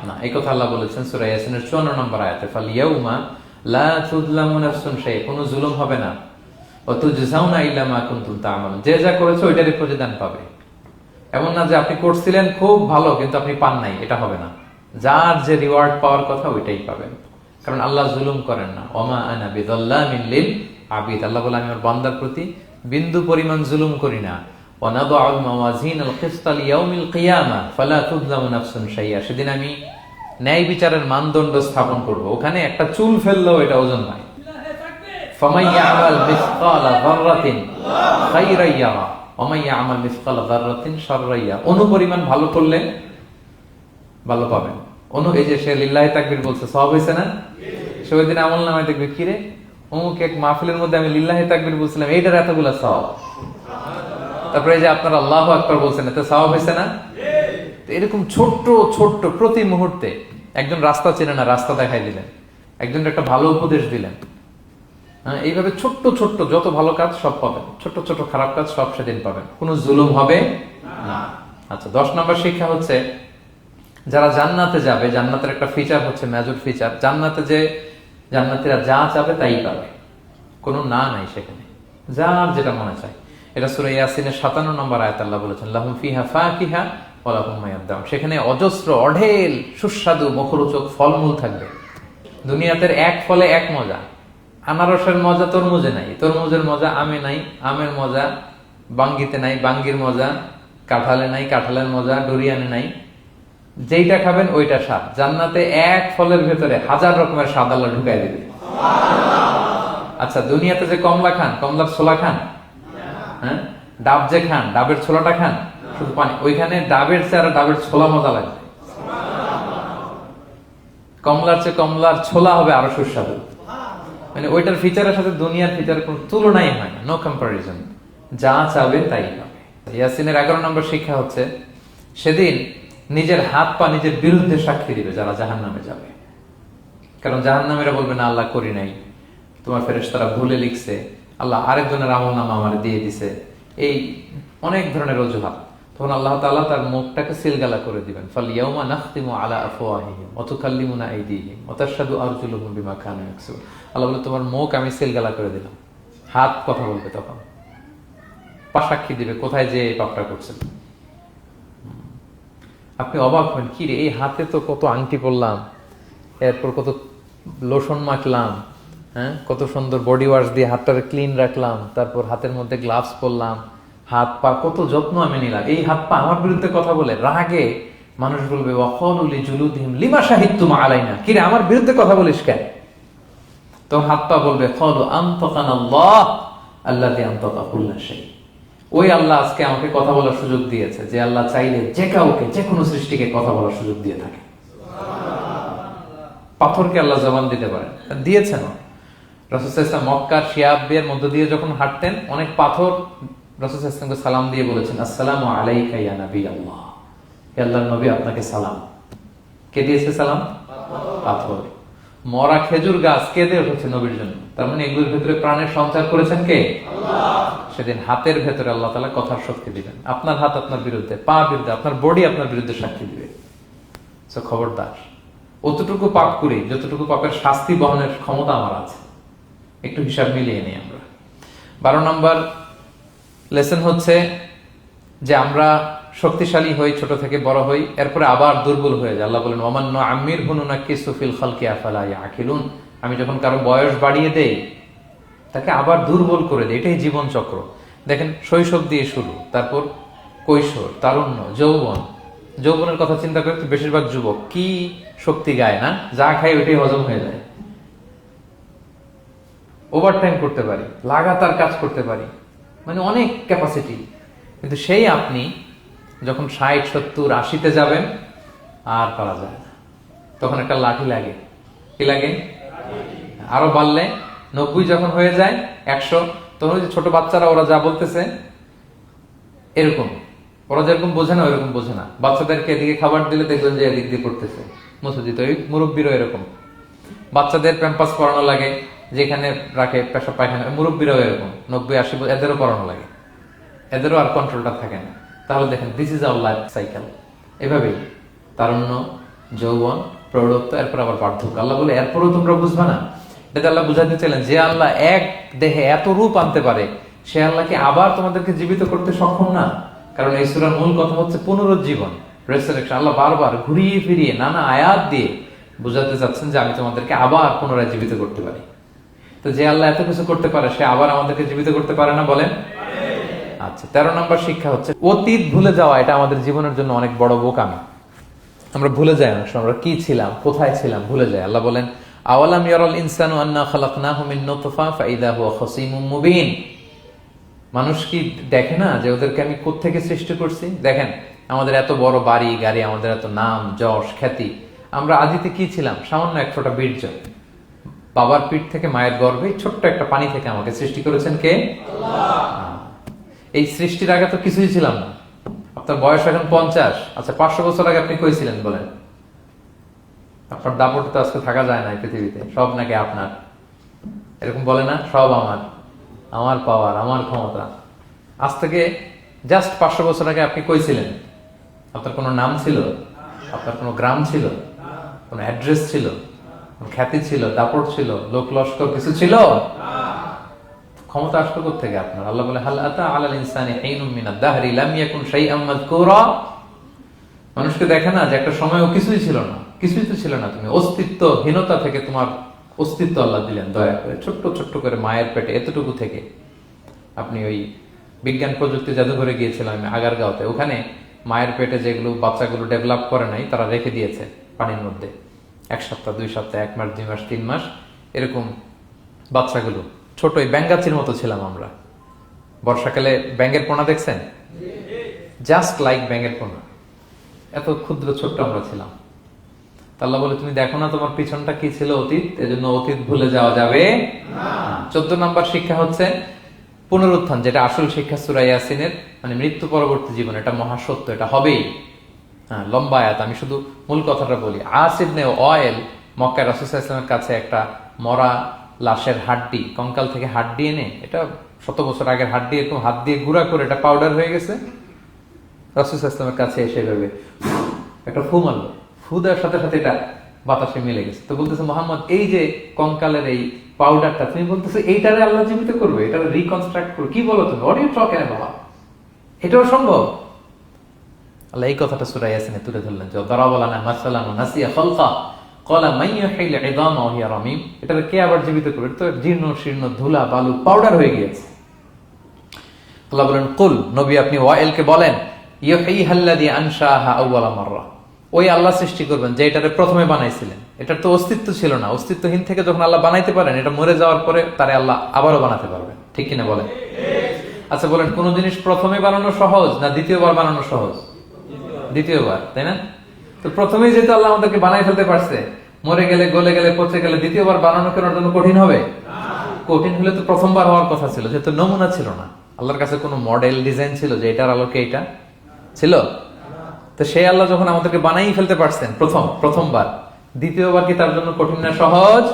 না। এই কথা আল্লাহ বলেছেন সূরা ইয়াসিনের 54 নম্বর আয়াতে, ফাল ইয়াউমা লা তুযলামু নাফসুন শাইআ, কোনো জুলুম হবে না। ওয়া তুজজাউনা ইল্লা মা কুনতুম তা'মালুন, যে যা করেছে ওইটারই প্রতিদান পাবে। এমন না যে আপনি করছিলেন খুব ভালো কিন্তু আপনি পান নাই, এটা হবে না। যার যে রিওয়ার্ড পাওয়ার কথা ওইটাই পাবেন, কারণ আল্লাহ জুলুম করেন না। ওমা আনা বিযাল্লামিন লিল আবিদ, আল্লাহ বলে আমি আমার বান্দার প্রতি বিন্দু পরিমাণ জুলুম করি না। ওয়া নাদউল মাওয়াজিনাল কিসতা লিয়াউমিল কিয়ামা ফালা তুযলামু নাফসুন শাইআ, সেদিন আমি ন্যায় বিচারের মানদণ্ড স্থাপন করব, ওখানে একটা চুল ফেললেও এটা ওজন নাই। ফামান ইয়ামাল মিসকালা যাররাতিন খায়রান ইয়ারা ওয়া মান ইয়ামাল মিসকালা যাররাতিন শাররান ইয়ারা, অনুপরিমাণ ভালো করলে ভালো পাবেন। এই যে সে লিল্লাহি তাকবীর বলছে, সওয়াব হইছে না? সে ওই দিন আমলনামায় দেখবে কি রে, অমুক এক মাহফিলের মধ্যে আমি লিল্লাহি তাকবীর বলছিলাম, এইটার এতগুলা সওয়াব। তারপরে এই যে আপনারা আল্লাহু আকবার বলছেন, এতে সওয়াব হইছে না? এরকম ছোট্ট ছোট্ট প্রতি মুহূর্তে একজন রাস্তা চেনে না, রাস্তা দেখাই দিলেন, একজন একটা ভালো উপদেশ দিলেন। হ্যাঁ, এইভাবে ছোট্ট ছোট্ট যত ভালো কাজ সব পাবেন, ছোট্ট ছোট্ট খারাপ কাজ সব সেদিন পাবেন, কোনো জুলুম হবে না। আচ্ছা, 10 নম্বর শিক্ষা হচ্ছে যারা জান্নাতে যাবে, জান্নাতের একটা ফিচার হচ্ছে, মেজর ফিচার, জান্নাতে যে জান্নাতীরা যা চাবে তাই পাবে, কোনো না নাই সেখানে, যার যেটা মনে চায়। এটা সূরা ইয়াসিনের 57 নম্বর আয়াত আল্লাহ বলেছেন, লাহুম ফিহা ফাকিহা ওয়া লাহুম মা ইয়াদদাউন, সেখানে অজস্র অঢেল সুস্বাদু মুখরোচক ফলমূল থাকবে। দুনিয়াতে এক ফলে এক মজা, আনারসের মজা তরমুজে নাই, তরমুজের মজা আমে নাই, আমের মজা বাঙ্গিতে নাই, বাঙ্গির মজা কাঁঠালে নাই, কাঁঠালের মজা ডুরিয়ানে নাই। যেইটা খাবেন ওইটা স্বাদ। জান্নাতে এক ফলের ভেতরে 1000 রকমের স্বাদ আল্লাহ ঢুকাই দিবে। আচ্ছা, দুনিয়াতে যে কমলা খান, কমলার ছোলা খান, হ্যাঁ, ডাব যে খান, ডাবের ছোলাটা খান, শুধু পানি, ওইখানে ডাবের চেয়ে ডাবের ছোলা মজা লাগবে। কমলার চেয়ে কমলার ছোলা হবে আরো সুস্বাদু। মানে ওইটার ফিচারের সাথে দুনিয়ার ফিচার কোনো তুলনাই হয় না, নো কম্পারিজন। যা চাবে তাই পাবে। ইয়াসিনের 11 নম্বর শিক্ষা হচ্ছে সেদিন নিজের হাত পা নিজের বিরুদ্ধে সাক্ষী দিবে যারা জাহান্নামে যাবে। কারণ জাহান্নামীরা বলবে না আল্লাহ করি নাই, তোমার ফেরেশতারা ভুলে লিখছে, আল্লাহ আরেকজনের আমলনামা আমার দিয়ে দিছে, এই অনেক ধরনের অজুহাত। তখন আল্লাহ তাআলা তার মুখটাকে সিলগালা করে দিবেন। ফালইয়াউমা নাখতিমু আলা আফওয়াহিহিম ওয়া তুকাল্লিমুনা আইদিহিম ওয়া তাশহাদু আরজুলুহুম বিমা কানু ইয়াকসিবুন। আল্লাহ বলে তোমার মুখ আমি সিলগালা করে দিলাম, হাত কথা বলবে, তখন পা সাক্ষী দিবে কোথায় যে এই পাপটা করছেন। আপনি অবাক হবেন, কি রে, এই হাতে তো কত আংটি পরলাম, এরপর কত লোশন মাখলাম, হ্যাঁ, কত সুন্দর বডি ওয়াশ দিয়ে হাতটাকে ক্লিন রাখলাম, তারপর হাতের মধ্যে গ্লাভস পরলাম, হাত পা কত যত্ন আমি নিলাম, এই হাত পা আমার বিরুদ্ধে কথা বলে। রাগে মানুষ বলবে ওয়াকালু লিজুলুদিহিম লিমা শাহিদতুম আলাইনা, কি রে আমার বিরুদ্ধে কথা বলিস কেন? তো হাত পা বলবে ক্বালু আনতাকানাল্লাহ আল্লাযী আনতাকা কুল্লা শাই, ওই আল্লাহ আজকে আমাকে কথা বলার সুযোগ দিয়েছে, যে আল্লাহ চাইলে যে কাউকে যে কোনো সৃষ্টিকে কথা বলার সুযোগ দিয়ে থাকে। পাথরকে আল্লাহ জবান দিতে পারেন, দিয়েছেন। রাসূল সাল্লাল্লাহু আলাইহি ওয়াসাল্লাম মক্কার শিয়াবের মধ্য দিয়ে যখন হাঁটতেন, অনেক পাথর রাসূল সাল্লাল্লাহু আলাইহি ওয়াসাল্লামকে সালাম দিয়ে বলেছেন, আসসালামু আলাইকা ইয়া নবী আল্লাহ, হে আল্লাহর নবী আপনাকে সালাম। কে দিয়েছে সালাম? পাথর। মরা খেজুর গাছ কে দিয়ে উঠেছে নবীর জন্য, তার মানে এগুলোর ভিতরে প্রাণের সঞ্চার করেছেন কে? আল্লাহ। সেদিন হাতের ভেতরে আল্লাহ তাআলা কথার শক্তি দিবেন। আপনার হাত আপনার বিরুদ্ধে, পা বিরুদ্ধে, আপনার বডি আপনার বিরুদ্ধে সাক্ষী দিবে। সো খবরদার, অতটুকু পাপ করি যতটুকু পাপের শাস্তি বহনের ক্ষমতা আমার আছে, একটু হিসাব মিলিয়ে নিই আমরা। 12 নম্বর লেসন হচ্ছে যে আমরা শক্তিশালী হই, ছোট থেকে বড় হই, এরপরে আবার দুর্বল হয়ে যায়। আল্লাহ বলেন ওমান নুআম্মিরহু নুনাক্কিসু ফিল খালকি আফালা ইয়াকিলুন, আমি যখন কারো বয়স বাড়িয়ে দেই তাকে আবার দুর্বল করে দেই। এটাই জীবন চক্র। দেখেন, শৈশব দিয়ে শুরু, তারপর কৈশোর, তারুণ্য, যৌবন। যৌবনের কথা চিন্তা করে তো বেশিরভাগ যুবক কি শক্তি গায় না, যা খায় ওইটাই হজম হয়ে যায়, ওভারটাইম করতে পারি, লাগাতার কাজ করতে পারি, মানে অনেক ক্যাপাসিটি। কিন্তু সেই আপনি যখন 60, 70, 80-তে যাবেন আর পারা যায় না, তখন একটা লাঠি লাগে। কি লাগে? আরো বাড়লে 90 যখন হয়ে যায়, 100, তখন যে ছোট বাচ্চারা ওরা যা বলতেছে এরকম, ওরা যেরকম বোঝে না ওইরকম বোঝে না। বাচ্চাদেরকে এদিকে খাবার দিলে দেখবেন যে এদিক দিয়ে করতেছে মুসুদিত। ওই মুরব্বীরও এরকম, বাচ্চাদের প্যাম্পাস পরানো লাগে, যেখানে রাখে পেশাব পায়খানা, মুরব্বীরাও এরকম 90, 80, এদেরও পরানো লাগে, এদেরও আর কন্ট্রোলটা থাকে না। তাহলে দেখেন, this is our life cycle. এভাবেই তারুণ্য, যৌবন, প্রৌঢ়ত্ব, এরপর আবার বার্ধক্য। আল্লাহ বলে এরপরও তোমরা বুঝবা না, এটা আল্লাহ বুঝাতে চাইলেন যে আল্লাহ এক দেহে এত রূপ আনতে পারে, সে আল্লাহ কি আবার তোমাদেরকে জীবিত করতে সক্ষম না? কারণ এই সূরার মূল কথা হচ্ছে পুনরুজ্জীবন, রেসারেকশন। আল্লাহ বারবার ঘুরিয়ে ফিরিয়ে নানা আয়াত দিয়ে বুঝাতে চাচ্ছেন যে আমি তোমাদেরকে আবার পুনরায় জীবিত করতে পারি। তো যে আল্লাহ এত কিছু করতে পারে, সে আবার আমাদেরকে জীবিত করতে পারে না? বলেন। আচ্ছা, 13 নম্বর শিক্ষা হচ্ছে অতীত ভুলে যাওয়া। এটা আমাদের জীবনের জন্য অনেক বড় বোকামি। আমরা ভুলে যাই অনেক সময় আমরা কি ছিলাম, কোথায় ছিলাম, ভুলে যাই। আল্লাহ বলেন, আওয়ালাম ইয়ারাল ইনসানু আন্না খালাকনাহু মিন নুতফা ফাইদা হুয়া খাসীমুম মুবিন। মানুষ কি দেখে না যে ওদেরকে আমি কোত্থেকে সৃষ্টি করছি? দেখেন, আমাদের এত বড় বাড়ি গাড়ি, আমাদের এত নাম যশ খ্যাতি, আমরা আদিতে কি ছিলাম? সামান্য এক ফোঁটা বীর্য। বাবার পিঠ থেকে মায়ের গর্ভে ছোট্ট একটা পানি থেকে আমাকে সৃষ্টি করেছেন কে? আল্লাহ। এই সৃষ্টির আগে তো কিছুই ছিলাম না। আপনার বয়স এখন 50। আচ্ছা, 500 বছর আগে আপনি কই ছিলেন বলেন? আপনার দাপটে তো আজকে থাকা যায় না এই পৃথিবীতে। সব নাকি আপনার, এরকম বলে না? সব আমার, আমার পাওয়ার, আমার ক্ষমতা। আজ থেকে জাস্ট 500 বছর আগে আপনি কই ছিলেন? আপনার কোনো নাম ছিল? আপনার কোনো গ্রাম ছিল? কোনো অ্যাড্রেস ছিল? খ্যাতি ছিল? দাপট ছিল? লোক লস্কর কিছু ছিল? ক্ষমতা আসলো কোত্থেকে আপনার? আল্লাহ বলে, হাল আতা আলাল ইনসানি হিনুম মিনাদ দাহরি লাম ইয়াকুন শাইআম মাযকুরা। মানুষকে দেখে না যে একটা সময়ও কিছুই ছিল না? কিছুই তো ছিল না। তুমি অস্তিত্বহীনতা থেকে তোমার অস্তিত্ব আল্লাহ দিলেন দয়া করে। ছোট্ট ছোট্ট করে মায়ের পেটে এতটুকু থেকে আপনি ওই বিজ্ঞান প্রযুক্তি জাদুঘরে গিয়েছিলাম আমি আগারগাঁওতে। ওখানে মায়ের পেটে যেগুলো বাচ্চাগুলো ডেভেলপ করে নাই, তারা রেখে দিয়েছে পানির মধ্যে 1 সপ্তাহ 2 সপ্তাহ 1 মাস 2 মাস 3 মাস এরকম বাচ্চাগুলো ছোট ওই ব্যাঙ্গাচির মতো ছিলাম আমরা। বর্ষাকালে ব্যাঙের পোনা দেখছেন? জাস্ট লাইক ব্যাঙের পোনা, এত ক্ষুদ্র ছোট্ট আমরা ছিলাম। আল্লাহ বলে, তুমি দেখো না তোমার পিছনটা কি ছিল? অতীত। এজন্য অতীত ভুলে যাওয়া যাবে না। 14 নম্বর শিক্ষা হচ্ছে পুনরুত্থান, যেটা আসল শিক্ষা সূরা ইয়াসিনের, মানে মৃত্যু পরবর্তী জীবন। এটা মহাসত্য, এটা হবেই। হ্যাঁ, লম্বা আয়াত, আমি শুধু মূল কথাটা বলি। আস ইবনে ওয়াইল মক্কায় রাসূল সাল্লাল্লাহু আলাইহি ওয়াসাল্লামের কাছে একটা মরা লাশের হাড্ডি, কঙ্কাল থেকে হাড্ডি এনে, এটা 100 বছর আগের হাড্ডি, এরকম হাত দিয়ে গুঁড়া করে এটা পাউডার হয়ে গেছে। রাসূল সাল্লাল্লাহু আলাইহি ওয়াসাল্লামের কাছে এসে ভেবে একটা ফু মারলো, ফু দেওয়ার সাথে সাথে এটা বাতাসে মিলে গেছে। তো বলতেছে, মোহাম্মদ, এই যে কঙ্কালের এই পাউডারটা, তুমি বলতেছো এইটারে আল্লাহ জীবিত করবে, এটারে রিকনস্ট্রাক্ট করবে? কি বলো তুমি? What you talking about? এটাও সম্ভব? আল্লাহ এই কথাটা সূরা ইয়াসিনে তুলে ধরলেন, যে দারাবা লানা মাসালান ওয়া নাসিয়া খালকা ক্বালা মান ইউহিল ইযামা ওয়া হিয়া রামীম। এটারে কে আবার জীবিত করবে? এটা তো জীর্ণ শীর্ণ ধুলা বালু পাউডার হয়ে গিয়েছে। আল্লাহ বলেন, কুল, নবী আপনি ওয়াইলকে বলেন, ইউহিহাল্লাযী আনশাহা আউওয়ালা মাররা। ওই আল্লাহ সৃষ্টি করবেন যে এটারে প্রথমে বানাইছিলেন। এটার তো অস্তিত্ব ছিল না। অস্তিত্বহীন থেকে যখন আল্লাহ বানাইতে পারেন, এটা মরে যাওয়ার পরে তারে আল্লাহ আবারও বানাতে পারবেন। ঠিক কিনা বলেন? আচ্ছা বলেন, কোন জিনিস প্রথমে বানানো সহজ না দ্বিতীয়বার বানানো সহজ? দ্বিতীয়বার, তাই না? তো প্রথমেই যেহেতু আল্লাহ আমাদেরকে বানাই ফেলতে পারছে, মরে গেলে গলে গেলে পচে গেলে দ্বিতীয়বার বানানো কেন জন্য কঠিন হবে? কঠিন হলে তো প্রথমবার হওয়ার কথা ছিল, যেহেতু নমুনা ছিল না। আল্লাহর কাছে কোনো মডেল ডিজাইন ছিল যে এটার আলোকে এটা ছিল? তো সেই আল্লাহ যখন আমাদেরকে বানাই ফেলতে পারছেন প্রথমবার, দ্বিতীয়বার কি তার জন্য কঠিন না সহজ?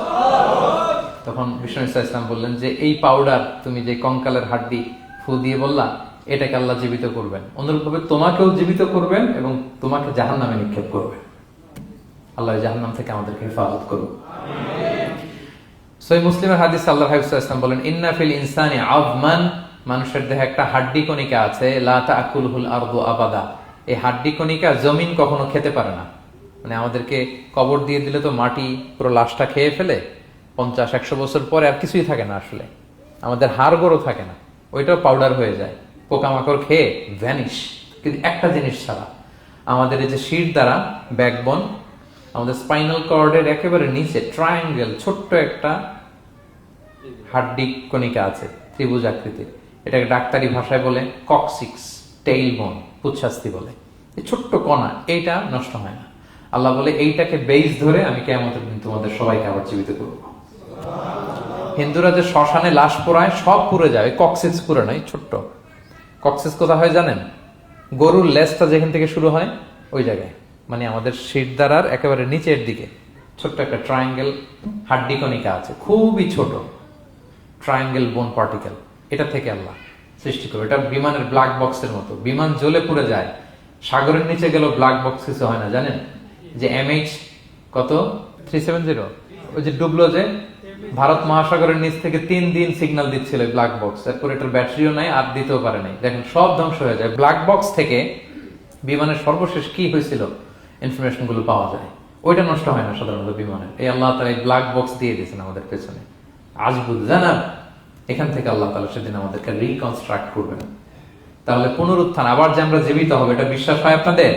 তখন বিষ্ণু ইসলাম বললেন যে এই পাউডার, তুমি যে কঙ্কালের হাড্ডি ফু দিয়ে বললা, এটাকে আল্লাহ জীবিত করবেন। অনুরূপভাবে তোমাকেও জীবিত করবেন এবং তোমাকে জাহান্নামে নিক্ষেপ করবেন। আল্লাহ জাহান্নাম থেকে আমাদেরকে হেফাজত করুন। সহিহ মুসলিমের হাদিসে আল্লাহর হাবিব সাল্লাল্লাহু আলাইহি ওয়াসাল্লাম বলেন, ইন্না ফিল ইনসানি আযমান, মানুষের দেহে একটা হাড্ডি কণিকা আছে, লা তাকুলুল আরদু আবাদা। এই হাড্ডি কণিকা জমিন কখনো খেতে পারে না। মানে আমাদেরকে কবর দিয়ে দিলে তো মাটি পুরো লাশটা খেয়ে ফেলে, 50-100 বছর পরে আর কিছুই থাকে না। আসলে আমাদের হাড় গোড়ও থাকে না, ওইটাও পাউডার হয়ে যায়, পোকামাকড় খেয়ে ভ্যানিশ। কিন্তু একটা জিনিস ছাড়া, আমাদের এই যে শির দ্বারা ব্যাকবোন, আমাদের স্পাইনাল কর্ডের একেবারে নিচে ট্রায়াঙ্গেল ছোট্ট একটা হাড্ডি কণিকা আছে, ত্রিভুজ আকৃতির। এটাকে ডাক্তারি ভাষায় বলে কক্সিক্স টেইল বোন, পুচ্ছাস্তি বলে। এই ছোট্ট কণা, এইটা নষ্ট হয় না। আল্লাহ বলে, এইটাকে বেইস ধরে আমি কিয়ামতের দিন তোমাদের সবাইকে আবার জীবিত করব। হিন্দুরা যে শ্মশানে লাশ পোড়ায়, সব পুড়ে যায়, কক্সিক্স পুড়ে নয়, ছোট্ট কক্সিক্স কোথা হয় জানেন? গরুর লেজটা যেখান থেকে শুরু হয় ওই জায়গায়, মানে আমাদের শিরদাঁড়ার একেবারে নিচের দিকে ছোট্ট একটা ট্রায়াঙ্গেল হাড্ডি কণিকা আছে, খুবই ছোট ট্রায়াঙ্গেল বোন পার্টিকেল। এটা থেকে আল্লাহ সৃষ্টি করবে। এটা বিমানের ব্ল্যাক বক্সের মতো, বিমান জ্বলে পুড়ে যায়। সাগরের নিচে গেলেও ব্ল্যাক বক্স কিছু হয় না, জানেন? যে MH কত 370, ওই যে ডুবলো যে ভারত মহাসাগরের নিচ থেকে 3 দিন সিগন্যাল দিচ্ছিল ব্ল্যাক বক্স, এরপর এটার ব্যাটারিও নাই, আর দিতেও পারে নাই। দেখেন সব ধ্বংস হয়ে যায়। ব্ল্যাক বক্স থেকে বিমানের সর্বশেষ কি হয়েছিল ইনফরমেশন গুলো পাওয়া যায়। ওইটা নষ্ট হয় না সাধারণত বিমানের। এই আল্লাহ তাআলা এই ব্ল্যাক বক্স দিয়ে দিয়েছেন আমাদের পেছনে। আজবুল জানাব, এখান থেকে আল্লাহ তাআলা সেদিন আমাদেরকে রিকনস্ট্রাক্ট করবেন। তাহলে পুনরুত্থান, আবার যে আমরা জীবিত হবে, এটা বিশ্বাস হয় আপনাদের?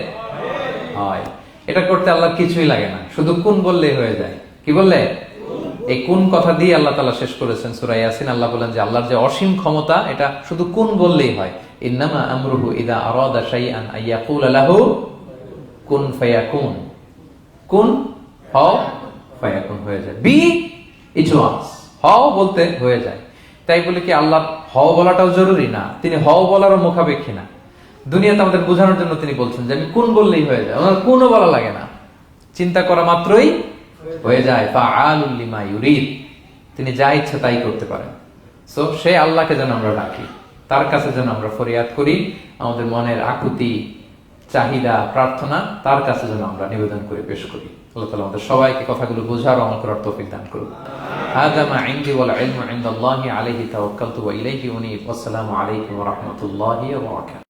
হয়। এটা করতে আল্লাহ কিছুই লাগে না, শুধু কুন বললেই হয়ে যায়। কি বললে? এই কুন কথা দিয়ে আল্লাহ তাআলা শেষ করেছেন সূরা ইয়াসিন। আল্লাহ বলেন যে আল্লাহর যে অসীম ক্ষমতা, এটা শুধু কুন বললেই হয়। ইন্নামা আমরুহু ইযা আরাদা শাইআন আইয়াকুলা লাহু কুন ফায়াকুন। কুন হও, ফায়াকুন হয়ে যায়। বি ইট ওয়াজ, হও বলতে হয়ে যায়। তাই বলে কি আল্লাহ হও বলাটাও জরুরি না? তিনি হও বলারও মুখাপেক্ষী না। দুনিয়াতে আমাদের বোঝানোর জন্য তিনি বলছেন যে আমি কুন বললেই হয়ে যায়, ওনার কুনও বলা লাগে না, চিন্তা করা মাত্রই হয়ে যায়। ফাআলুল লিমা ইউরিদ, তিনি যা ইচ্ছা তাই করতে পারেন। সো সে আল্লাহকে যেন আমরা ডাকি, তার কাছে যেন আমরা ফরিয়াদ করি, আমাদের মনের আকুতি, চাহিদা, প্রার্থনা তার কাছে যেন আমরা নিবেদন করে পেশ করি। আল্লাহ তাআলা আমাদের সবাইকে কথাগুলো বোঝার ও আমল করার তৌফিক দান করুন। হাযা মা ইনদি ওয়াল ইলমু ইনদাল্লাহি আলাইহি তাওয়াক্কালতু ওয়া ইলাইহি উনীব। আসসালামু আলাইকুম ওয়া রাহমাতুল্লাহি ওয়া বারাকাতুহু।